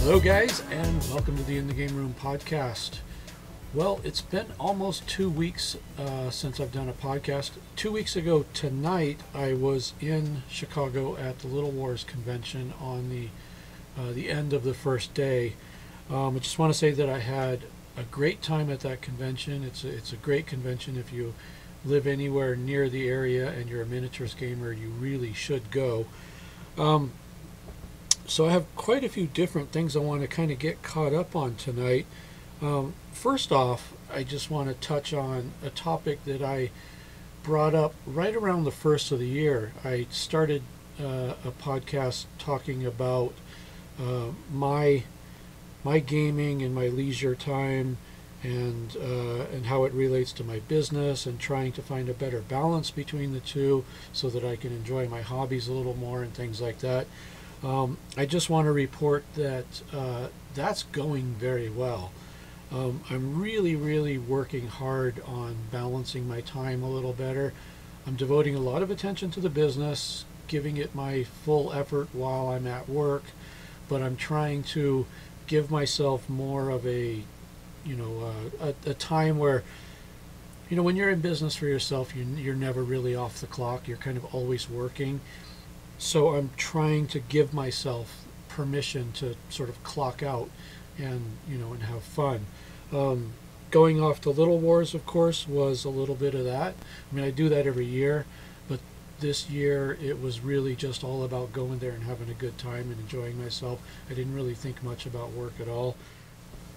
Hello guys, and welcome to the In the Game Room podcast. Well, it's been almost 2 weeks since I've done a podcast. 2 weeks ago tonight, I was in Chicago at the Little Wars convention on the end of the first day. I just want to say that I had a great time at that convention. It's a great convention. If you live anywhere near the area and you're a miniatures gamer, you really should go. So I have quite a few different things I want to kind of get caught up on tonight. First off, I just want to touch on a topic that I brought up right around the first of the year. I started a podcast talking about my gaming and my leisure time and how it relates to my business, and trying to find a better balance between the two so that I can enjoy my hobbies a little more and things like that. I just want to report that that's going very well. I'm really working hard on balancing my time a little better. I'm devoting a lot of attention to the business, giving it my full effort while I'm at work, but I'm trying to give myself more of a time where, when you're in business for yourself, you're never really off the clock. You're kind of always working. So I'm trying to give myself permission to sort of clock out and have fun. Going off to Little Wars, of course, was a little bit of that. I mean, I do that every year, but this year it was really just all about going there and having a good time and enjoying myself. I didn't really think much about work at all.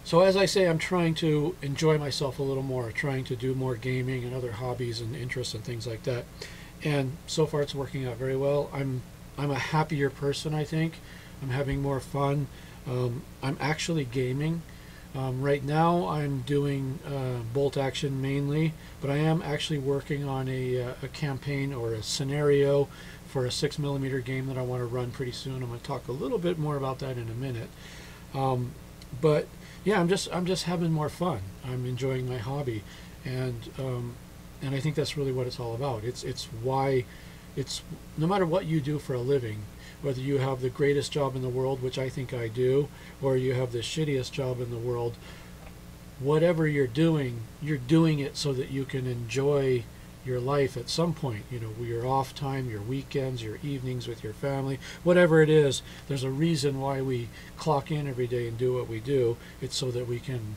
So as I say, I'm trying to enjoy myself a little more, trying to do more gaming and other hobbies and interests and things like that. And so far it's working out very well. I'm a happier person, I think. I'm having more fun. I'm actually gaming. Right now I'm doing bolt action mainly, but I am actually working on a campaign or a scenario for a 6mm game that I want to run pretty soon. I'm going to talk a little bit more about that in a minute. But yeah, I'm just having more fun. I'm enjoying my hobby, and I think that's really what it's all about. It's no matter what you do for a living, whether you have the greatest job in the world, which I think I do, or you have the shittiest job in the world, whatever you're doing it so that you can enjoy your life at some point. Your off time, your weekends, your evenings with your family, whatever it is, there's a reason why we clock in every day and do what we do. It's so that we can,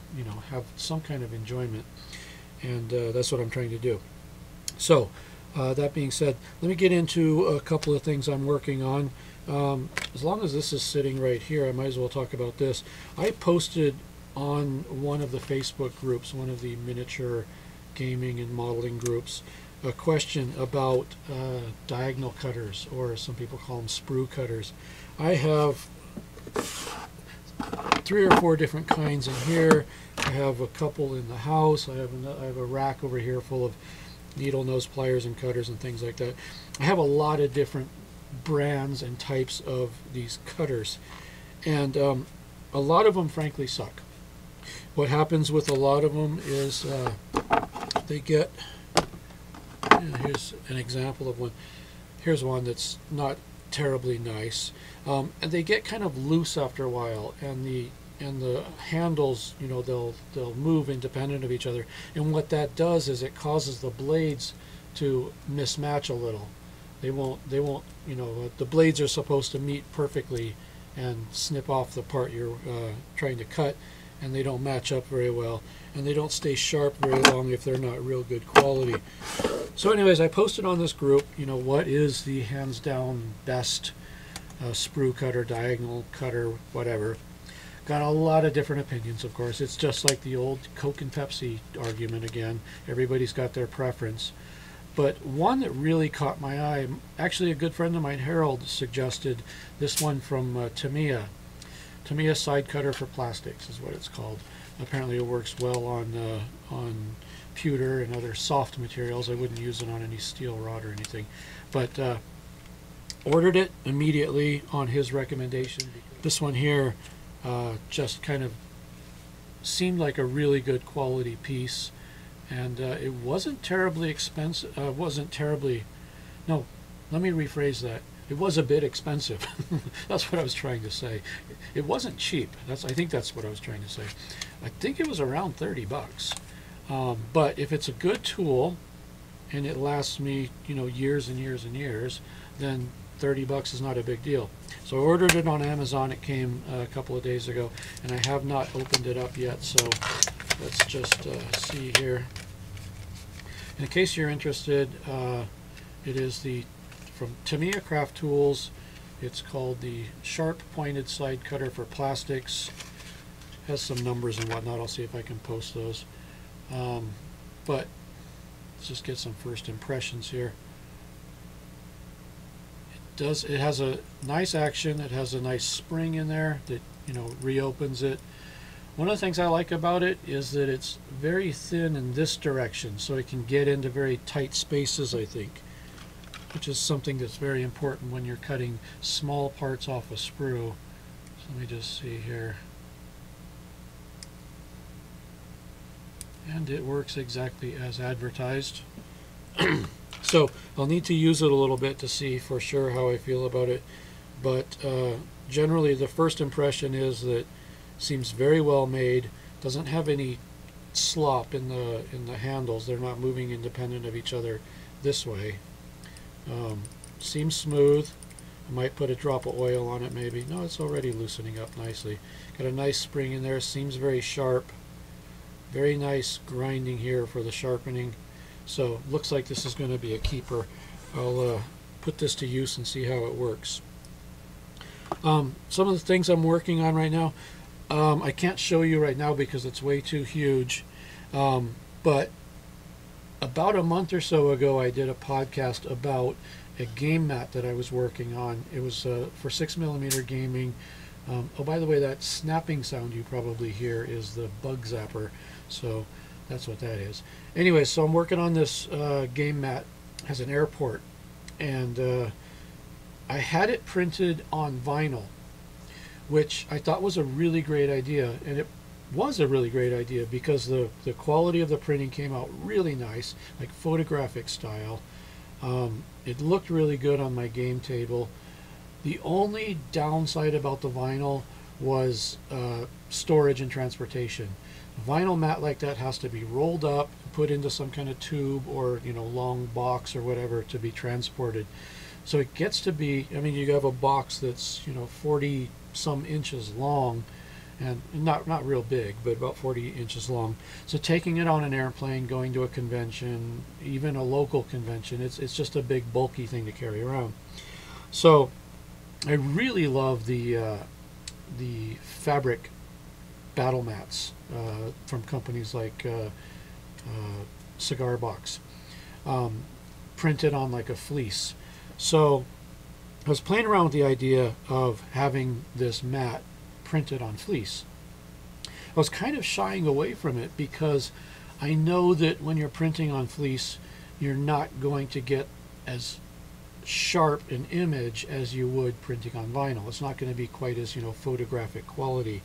have some kind of enjoyment. And that's what I'm trying to do. So, that being said, let me get into a couple of things I'm working on. As long as this is sitting right here, I might as well talk about this. I posted on one of the Facebook groups, one of the miniature gaming and modeling groups, a question about diagonal cutters, or some people call them sprue cutters. I have 3 or 4 different kinds in here. I have a couple in the house. I have a rack over here full of needle nose pliers and cutters and things like that. I have a lot of different brands and types of these cutters, and a lot of them frankly suck. What happens with a lot of them is they get, here's an example of one. Here's one that's not terribly nice, and they get kind of loose after a while, and the handles, they'll move independent of each other, and what that does is it causes the blades to mismatch a little. They won't, the blades are supposed to meet perfectly and snip off the part you're trying to cut, and they don't match up very well, and they don't stay sharp very long if they're not real good quality. So anyways, I posted on this group, what is the hands down best sprue cutter, diagonal cutter, whatever. Got a lot of different opinions, of course. It's just like the old Coke and Pepsi argument again. Everybody's got their preference. But one that really caught my eye, actually a good friend of mine, Harold, suggested this one from Tamiya. Tamiya side cutter for plastics is what it's called. Apparently it works well on pewter and other soft materials. I wouldn't use it on any steel rod or anything. But ordered it immediately on his recommendation. This one here just kind of seemed like a really good quality piece, and it wasn't terribly expensive. No, let me rephrase that. it was a bit expensive. That's what I was trying to say. It wasn't cheap. I think that's what I was trying to say. I think it was around 30 bucks. But if it's a good tool and it lasts me, years and years and years, then 30 bucks is not a big deal. So I ordered it on Amazon. It came a couple of days ago, and I have not opened it up yet. So let's just see here. In case you're interested, it is from Tamiya Craft Tools. It's called the Sharp Pointed Side Cutter for Plastics. Has some numbers and whatnot. I'll see if I can post those. But let's just get some first impressions here. It has a nice action. It has a nice spring in there that reopens it. One of the things I like about it is that it's very thin in this direction, so it can get into very tight spaces, I think, which is something that's very important when you're cutting small parts off a sprue. So let me just see here. And it works exactly as advertised. So I'll need to use it a little bit to see for sure how I feel about it, but generally the first impression is that it seems very well made. Doesn't have any slop in the handles. They're not moving independent of each other this way. Seems smooth. I might put a drop of oil on it maybe. No, it's already loosening up nicely. Got a nice spring in there. Seems very sharp. Very nice grinding here for the sharpening. So looks like this is going to be a keeper. I'll put this to use and see how it works. Some of the things I'm working on right now, I can't show you right now because it's way too huge. But about a month or so ago, I did a podcast about a game mat that I was working on. It was for 6mm gaming. Oh, by the way, that snapping sound you probably hear is the bug zapper. So that's what that is. Anyway, so I'm working on this game mat. It has an airport, and I had it printed on vinyl, which I thought was a really great idea, and it was a really great idea because the quality of the printing came out really nice, like photographic style. It looked really good on my game table. The only downside about the vinyl was storage and transportation. A vinyl mat like that has to be rolled up, put into some kind of tube or long box or whatever to be transported. So it gets to be, you have a box that's 40 some inches long, and not real big, but about 40 inches long. So taking it on an airplane, going to a convention, even a local convention, it's just a big bulky thing to carry around. So I really love the fabric battle mats from companies like Cigar Box, printed on like a fleece. So I was playing around with the idea of having this mat printed on fleece. I was kind of shying away from it because I know that when you're printing on fleece, you're not going to get as sharp an image as you would printing on vinyl. It's not going to be quite as photographic quality.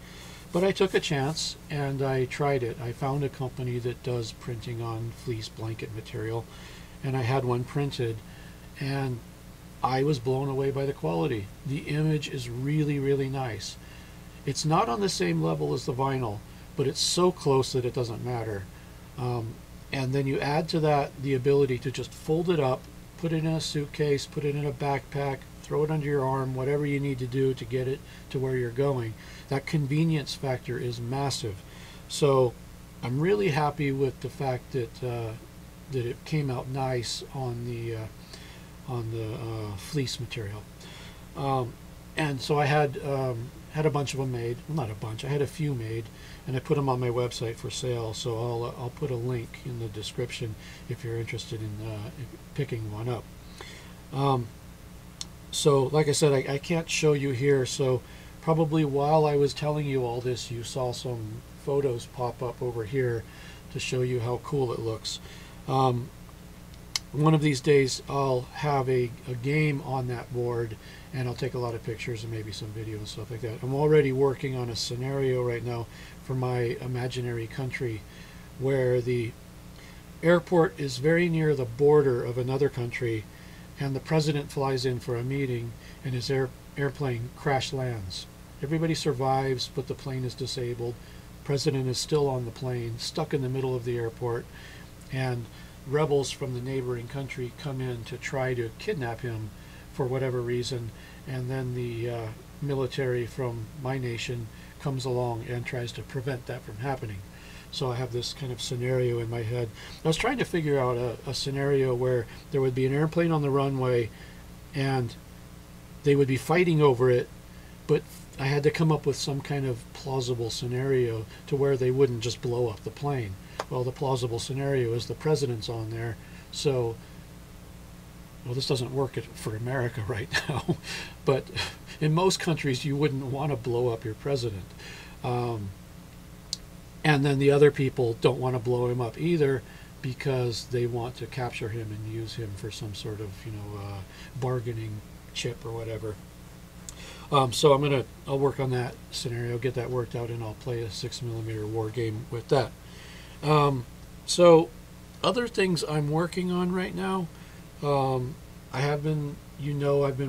But I took a chance and I tried it. I found a company that does printing on fleece blanket material, and I had one printed, and I was blown away by the quality. The image is really, really nice. It's not on the same level as the vinyl, but it's so close that it doesn't matter. And then you add to that the ability to just fold it up, put it in a suitcase, put it in a backpack, throw it under your arm, whatever you need to do to get it to where you're going. That convenience factor is massive. So I'm really happy with the fact that that it came out nice on the fleece material. And so I had a bunch of them made. Well, not a bunch. I had a few made, and I put them on my website for sale. So I'll put a link in the description if you're interested in picking one up. So like I said, I can't show you here. So probably while I was telling you all this, you saw some photos pop up over here to show you how cool it looks. One of these days I'll have a game on that board, and I'll take a lot of pictures and maybe some video and stuff like that. I'm already working on a scenario right now for my imaginary country where the airport is very near the border of another country, and the president flies in for a meeting, and his airplane crash lands. Everybody survives, but the plane is disabled. President is still on the plane, stuck in the middle of the airport, and rebels from the neighboring country come in to try to kidnap him for whatever reason, and then the military from my nation comes along and tries to prevent that from happening. So I have this kind of scenario in my head. I was trying to figure out a scenario where there would be an airplane on the runway and they would be fighting over it, but I had to come up with some kind of plausible scenario to where they wouldn't just blow up the plane. Well, the plausible scenario is the president's on there, so, well, this doesn't work for America right now, but in most countries you wouldn't want to blow up your president. And then the other people don't want to blow him up either because they want to capture him and use him for some sort of, bargaining chip or whatever. So I'll work on that scenario, get that worked out, and I'll play a 6mm war game with that. So other things I'm working on right now, I've been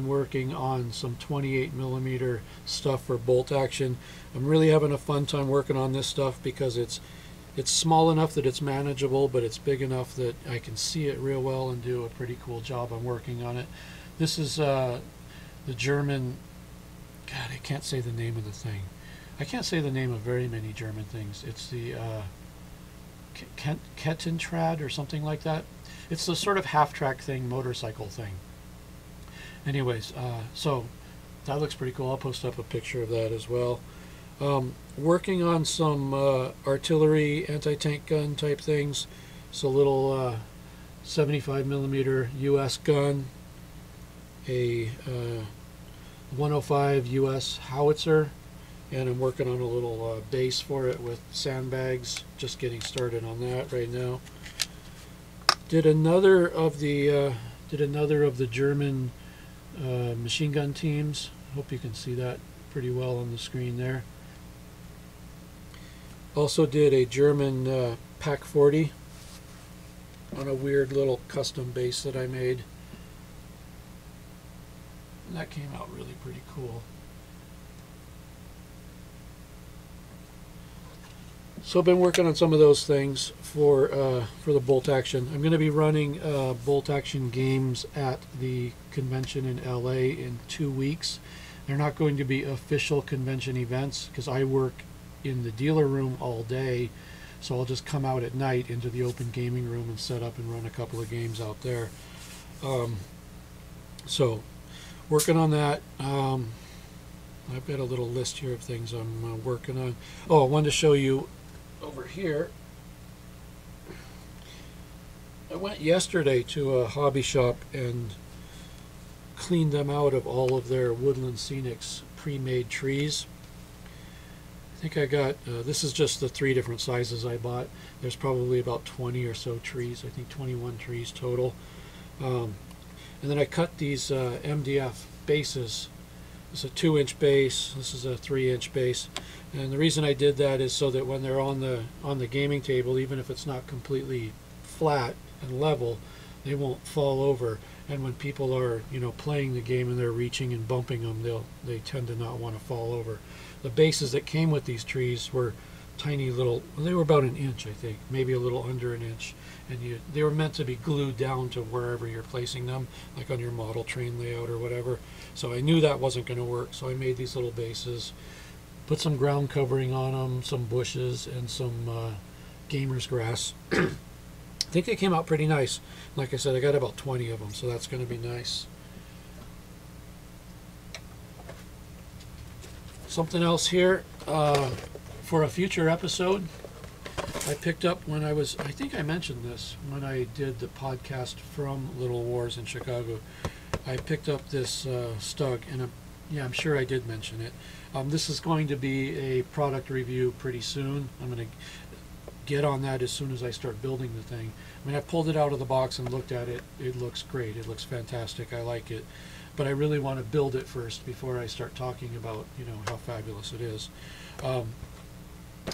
working on some 28mm stuff for bolt action. I'm really having a fun time working on this stuff because it's small enough that it's manageable, but it's big enough that I can see it real well and do a pretty cool job. I'm working on it. This is the German, God, I can't say the name of the thing. I can't say the name of very many German things. It's the Kettentrad or something like that. It's the sort of half-track thing, motorcycle thing. Anyways, so that looks pretty cool. I'll post up a picture of that as well. Working on some artillery, anti-tank gun type things. It's a little 75mm US gun, a 105 US howitzer, and I'm working on a little base for it with sandbags. Just getting started on that right now. Did another of the German machine gun teams. Hope you can see that pretty well on the screen there. Also did a German Pak 40 on a weird little custom base that I made. And that came out really pretty cool. So I've been working on some of those things for the bolt action. I'm going to be running bolt action games at the convention in LA in 2 weeks. They're not going to be official convention events because I work in the dealer room all day, so I'll just come out at night into the open gaming room and set up and run a couple of games out there. So working on that. I've got a little list here of things I'm working on. Oh, I wanted to show you over here. I went yesterday to a hobby shop and cleaned them out of all of their Woodland Scenics pre-made trees. I think I got, this is just the 3 different sizes I bought. There's probably about 20 or so trees, I think 21 trees total. And then I cut these MDF bases. This is a 2-inch base, this is a 3-inch base. And the reason I did that is so that when they're on the gaming table, even if it's not completely flat and level, they won't fall over. And when people are, playing the game and they're reaching and bumping them, they tend to not want to fall over. The bases that came with these trees were tiny little, they were about 1 inch, I think, maybe a little under 1 inch. And they were meant to be glued down to wherever you're placing them, like on your model train layout or whatever. So I knew that wasn't going to work, so I made these little bases, put some ground covering on them, some bushes, and some gamer's grass. I think they came out pretty nice. Like I said, I got about 20 of them, so that's going to be nice. Something else here for a future episode. I picked up when I think I mentioned this when I did the podcast from Little Wars in Chicago. I picked up this Stug, and I'm sure I did mention it. This is going to be a product review pretty soon. I'm going to get on that as soon as I start building the thing. I mean, I pulled it out of the box and looked at it. It looks great. It looks fantastic. I like it. But I really want to build it first before I start talking about, how fabulous it is.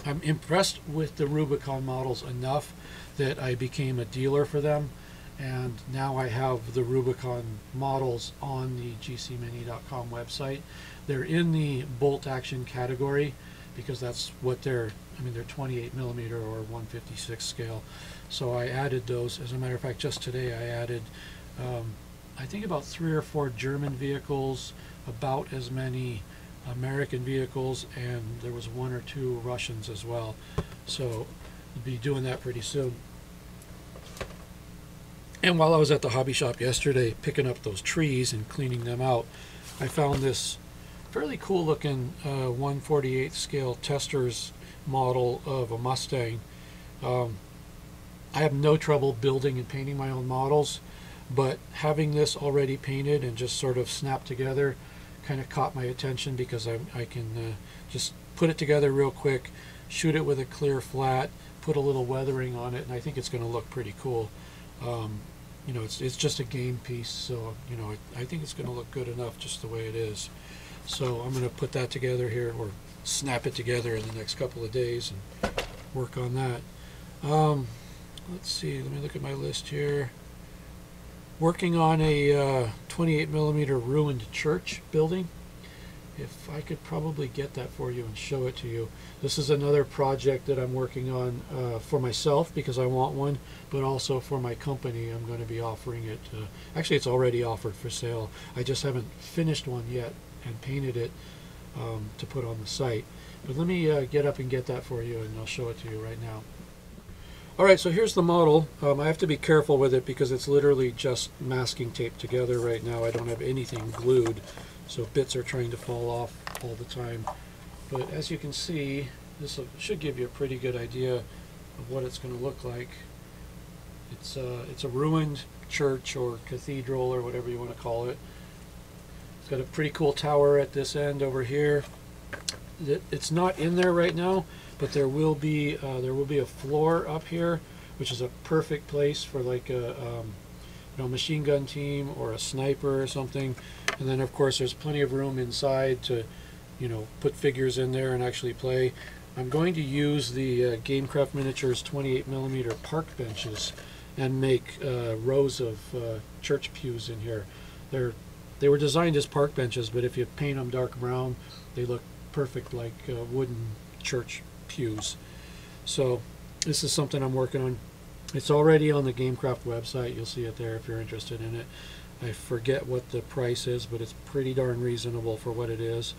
I'm impressed with the Rubicon models enough that I became a dealer for them. and now I have the Rubicon models on the gcmini.com website. They're in the bolt action category because that's what they're 28 millimeter or 156 scale. So I added those. As a matter of fact, just today I added I think about 3 or 4 German vehicles, about as many American vehicles, and there was 1 or 2 Russians as well. So we'll be doing that pretty soon. And while I was at the hobby shop yesterday picking up those trees and cleaning them out, I found this fairly cool looking 1/48 scale Testors model of a Mustang. I have no trouble building and painting my own models, but having this already painted and just sort of snapped together kind of caught my attention, because I can just put it together real quick, shoot it with a clear flat, put a little weathering on it, and I think it's going to look pretty cool. You know, it's just a game piece, so you know, I think it's going to look good enough just the way it is. So I'm going to put that together here, or snap it together in the next couple of days and work on that. Let's see, let me look at my list here. Working on a 28 millimeter ruined church building. If I could probably get that for you and show it to you. This is another project that I'm working on for myself because I want one, but also for my company. I'm going to be offering it. Actually, it's already offered for sale. I just haven't finished one yet and painted it to put on the site. But let me get up and get that for you, and I'll show it to you right now. Alright, so here's the model. I have to be careful with it because it's literally just masking tape together right now. I don't have anything glued, so bits are trying to fall off all the time. But as you can see, this should give you a pretty good idea of what it's going to look like. It's a ruined church or cathedral or whatever you want to call it. It's got a pretty cool tower at this end over here. It's not in there right now, but there will be a floor up here, which is a perfect place for like a machine gun team or a sniper or something. And then of course there's plenty of room inside to put figures in there and actually play. I'm going to use the Gamecraft Miniatures 28 millimeter park benches and make rows of church pews in here. They were designed as park benches, but if you paint them dark brown, they look perfect like wooden church pews. So this is something I'm working on. It's already on the Gamecraft website. You'll see it there if you're interested in it. I forget what the price is, but it's pretty darn reasonable for what it is.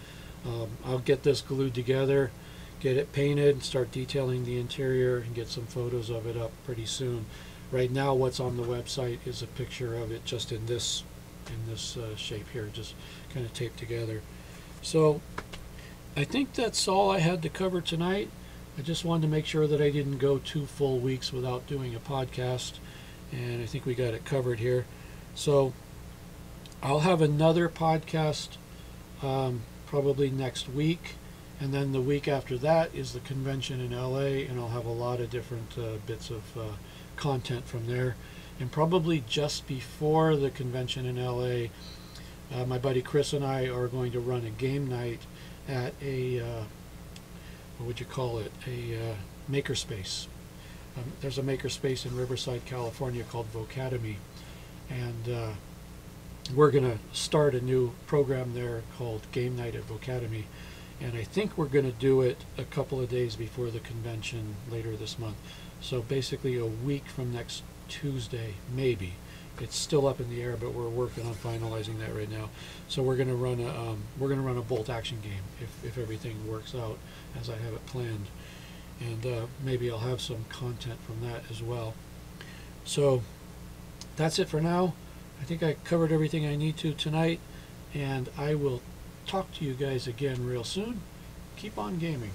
I'll get this glued together, get it painted, start detailing the interior, and get some photos of it up pretty soon. Right now what's on the website is a picture of it just in this shape here, just kind of taped together. So I think that's all I had to cover tonight. I just wanted to make sure that I didn't go 2 full weeks without doing a podcast, and I think we got it covered here. So I'll have another podcast probably next week, and then the week after that is the convention in LA, and I'll have a lot of different bits of content from there. And probably just before the convention in LA, my buddy Chris and I are going to run a game night at a what would you call it, a makerspace. There's a makerspace in Riverside, California called Vocademy, and we're going to start a new program there called Game Night at Vocademy, and I think we're going to do it a couple of days before the convention later this month. So basically a week from next Tuesday, maybe. It's still up in the air, but we're working on finalizing that right now. So we're going to run a bolt action game if everything works out as I have it planned, and maybe I'll have some content from that as well. So that's it for now. I think I covered everything I need to tonight, and I will talk to you guys again real soon. Keep on gaming.